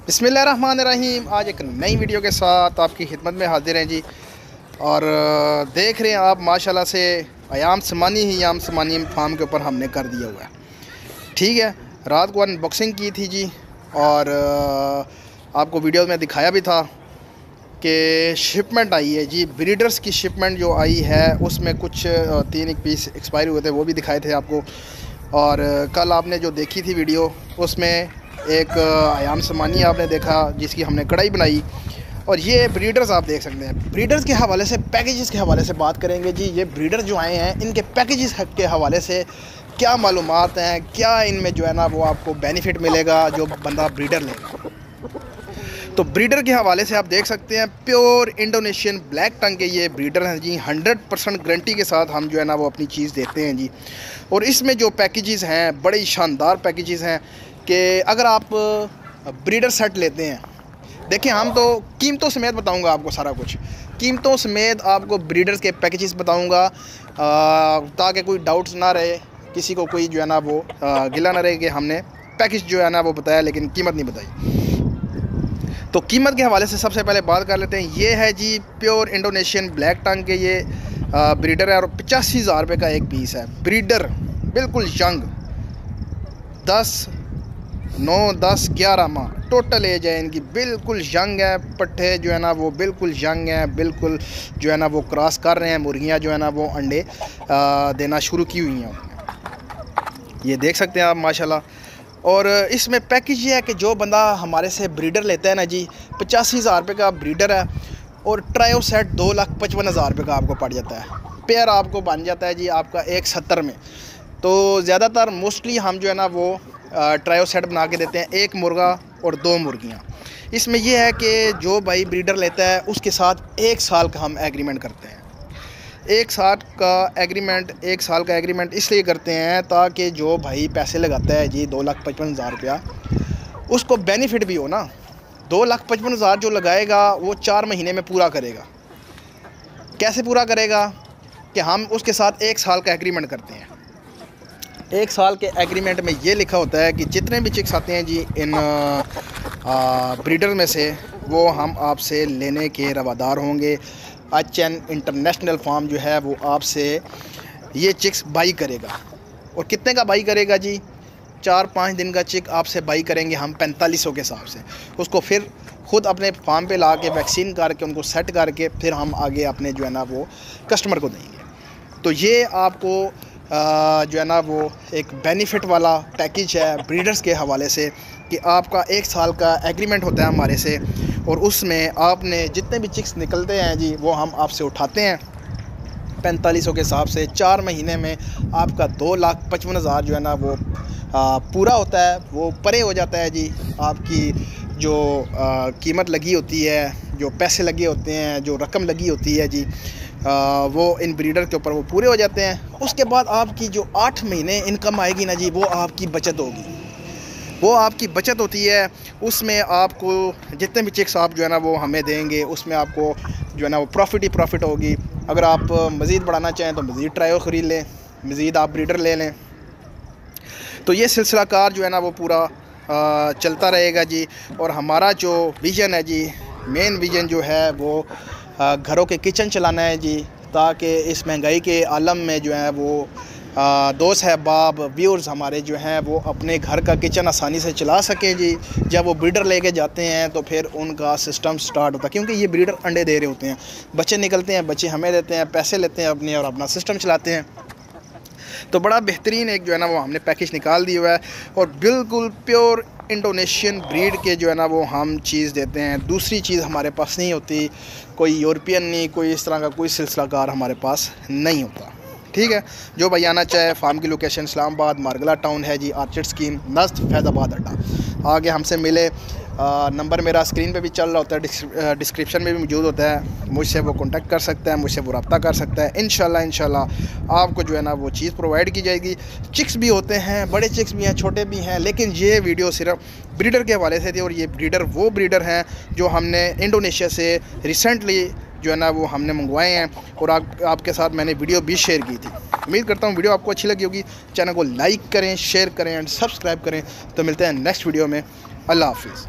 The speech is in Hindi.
बिस्मिल्लाहिर्रहमानिर्रहीम। आज एक नई वीडियो के साथ आपकी खिदमत में हाजिर हैं जी। और देख रहे हैं आप माशाल्लाह से अयाम समानी फार्म के ऊपर हमने कर दिया हुआ है। ठीक है, रात को अनबॉक्सिंग की थी जी और आपको वीडियो में दिखाया भी था कि शिपमेंट आई है जी। ब्रीडर्स की शिपमेंट जो आई है उसमें कुछ 3 पीस एक्सपायर हुए थे, वो भी दिखाए थे आपको। और कल आपने जो देखी थी वीडियो उसमें एक अयाम समानी आपने देखा जिसकी हमने कढ़ाई बनाई। और ये ब्रीडर्स आप देख सकते हैं। ब्रीडर्स के हवाले से, पैकेजेस के हवाले से बात करेंगे जी। ये ब्रीडर जो आए हैं इनके पैकेजेस के हवाले से क्या मालूमात हैं, क्या इनमें जो है ना वो आपको बेनिफिट मिलेगा जो बंदा ब्रीडर लेगा। तो ब्रीडर के हवाले से आप देख सकते हैं प्योर इंडोनेशियन ब्लैक टंग के ये ब्रीडर हैं जी। 100% गारंटी के साथ हम जो है ना वो अपनी चीज़ देते हैं जी। और इसमें जो पैकेजेस हैं बड़े शानदार पैकेजेस हैं कि अगर आप ब्रीडर सेट लेते हैं, देखिए हम तो कीमतों समेत बताऊंगा आपको, सारा कुछ कीमतों समेत आपको ब्रीडर्स के पैकेजेस बताऊंगा ताकि कोई डाउट्स ना रहे, किसी को कोई जो है ना वो गिला ना रहे कि हमने पैकेज जो है ना वो बताया लेकिन कीमत नहीं बताई। तो कीमत के हवाले से सबसे पहले बात कर लेते हैं। ये है जी प्योर इंडोनेशियन ब्लैक टंग के ये ब्रीडर है और 85,000 रुपये का एक पीस है। ब्रीडर बिल्कुल यंग, 9, 10, 11 माह टोटल एज है इनकी, बिल्कुल यंग है। पट्ठे जो है ना वो बिल्कुल यंग हैं, बिल्कुल जो है ना वो क्रॉस कर रहे हैं। मुर्गियाँ जो है ना वो अंडे देना शुरू की हुई हैं, ये देख सकते हैं आप माशाल्लाह। और इसमें पैकेज ये है कि जो बंदा हमारे से ब्रीडर लेता है ना जी, 85,000 रुपये का ब्रीडर है और ट्रायो सेट 2,55,000 रुपये का आपको पड़ जाता है। पेयर आपको बन जाता है जी आपका 170 में। तो ज़्यादातर मोस्टली हम जो है ना वो ट्रायो सेट बना के देते हैं, 1 मुर्गा और 2 मुर्गियाँ। इसमें यह है कि जो भाई ब्रीडर लेता है उसके साथ 1 साल का हम एग्रीमेंट करते हैं। 1 साल का एग्रीमेंट इसलिए करते हैं ताकि जो भाई पैसे लगाता है जी 2,55,000 रुपया, उसको बेनिफिट भी हो ना। 2,55,000 जो लगाएगा वो 4 महीने में पूरा करेगा। कैसे पूरा करेगा कि हम उसके साथ 1 साल का एग्रीमेंट करते हैं। 1 साल के एग्रीमेंट में ये लिखा होता है कि जितने भी चिक्स आते हैं जी इन ब्रीडर में से, वो हम आपसे लेने के रवादार होंगे। HN इंटरनेशनल फार्म जो है वो आपसे ये चिक्स बाई करेगा। और कितने का बाई करेगा जी? 4-5 दिन का चिक आपसे बाई करेंगे हम 4500 के हिसाब से। उसको फिर ख़ुद अपने फार्म पे ला के वैक्सीन करके उनको सेट करके फिर हम आगे अपने जो है ना वो कस्टमर को देंगे। तो ये आपको जो है ना वो एक बेनिफिट वाला पैकेज है ब्रीडर्स के हवाले से कि आपका 1 साल का एग्रीमेंट होता है हमारे से और उसमें आपने जितने भी चिक्स निकलते हैं जी वो हम आपसे उठाते हैं 4500 के हिसाब से। 4 महीने में आपका 2,55,000 जो है ना वो पूरा होता है, वो परे हो जाता है जी। आपकी जो कीमत लगी होती है, जो पैसे लगे होते हैं, जो रकम लगी होती है जी, वो इन ब्रीडर के ऊपर वो पूरे हो जाते हैं। उसके बाद आपकी जो 8 महीने इनकम आएगी ना जी, वो आपकी बचत होगी, वो आपकी बचत होती है। उसमें आपको जितने भी चिक्स आप जो है ना वो हमें देंगे उसमें आपको जो है ना वो प्रॉफिट ही प्रॉफिट होगी। अगर आप मज़ीद बढ़ाना चाहें तो मज़ीद ट्रायो ख़रीद लें, मज़ीद आप ब्रीडर ले लें। तो ये सिलसिला कार जो है ना वो पूरा चलता रहेगा जी। और हमारा जो विज़न है जी, मेन विज़न जो है वो घरों के किचन चलाना है जी, ताकि इस महंगाई के आलम में जो है वो दोस्त अहबाब व्यूअर्स हमारे जो हैं वो अपने घर का किचन आसानी से चला सकें जी। जब वो ब्रीडर लेके जाते हैं तो फिर उनका सिस्टम स्टार्ट होता है, क्योंकि ये ब्रीडर अंडे दे रहे होते हैं, बच्चे निकलते हैं, बच्चे हमें देते हैं, पैसे लेते हैं अपने और अपना सिस्टम चलाते हैं। तो बड़ा बेहतरीन एक जो है ना वो हमने पैकेज निकाल दिया हुआ है और बिल्कुल प्योर इंडोनेशियन ब्रीड के जो है ना वो हम चीज़ देते हैं। दूसरी चीज़ हमारे पास नहीं होती, कोई यूरोपियन नहीं, कोई इस तरह का कोई सिलसिला कार हमारे पास नहीं होता। ठीक है, जो भाई आना चाहे, फार्म की लोकेशन इस्लामाबाद मारगला टाउन है जी, आर्चिड स्कीम नज़द फैज़ाबाद अड्डा। आगे हमसे मिले, नंबर मेरा स्क्रीन पे भी चल रहा होता है, डिस्क्रिप्शन में भी मौजूद होता है। मुझसे वो कांटेक्ट कर सकता है, मुझसे वो रब्ता कर सकता है। इंशाल्लाह आपको जो है ना वो चीज़ प्रोवाइड की जाएगी। चिक्स भी होते हैं, बड़े चिक्स भी हैं, छोटे भी हैं, लेकिन ये वीडियो सिर्फ ब्रीडर के हवाले से थी। और ये ब्रीडर वो ब्रीडर हैं जो हमने इंडोनेशिया से रिसेंटली जो है ना वो हमने मंगवाए हैं और आपके साथ मैंने वीडियो भी शेयर की थी। उम्मीद करता हूँ वीडियो आपको अच्छी लगी होगी। चैनल को लाइक करें, शेयर करें एंड सब्सक्राइब करें। तो मिलते हैं नेक्स्ट वीडियो में। अल्लाह हाफिज़।